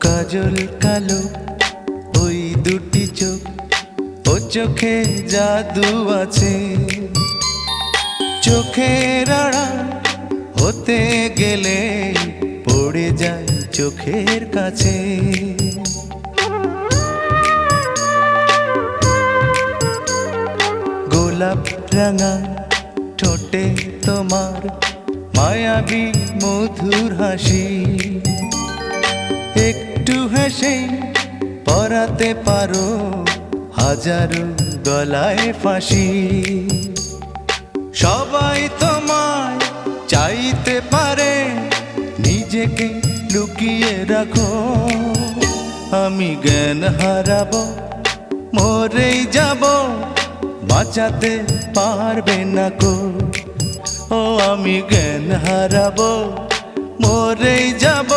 কাজল কালো ওই দুটি চোখ, ও চোখে জাদু আছে। চোখের আড়াল হতে গেলে পড়ে যায় চোখের কাছে। গোলাপ রাঙা ঠোঁটে তোমার মায়াবী মধুর হাসি, একটু হেসে পরাতে পারো হাজারো গলায় ফাঁসি। সবাই তোমায় চাইতে পারে, নিজেকে লুকিয়ে রাখো। আমি জ্ঞান হারাবো, মরেই যাব, বাঁচাতে পারবে না কো। ও আমি জ্ঞান হারাবো, মরেই যাব,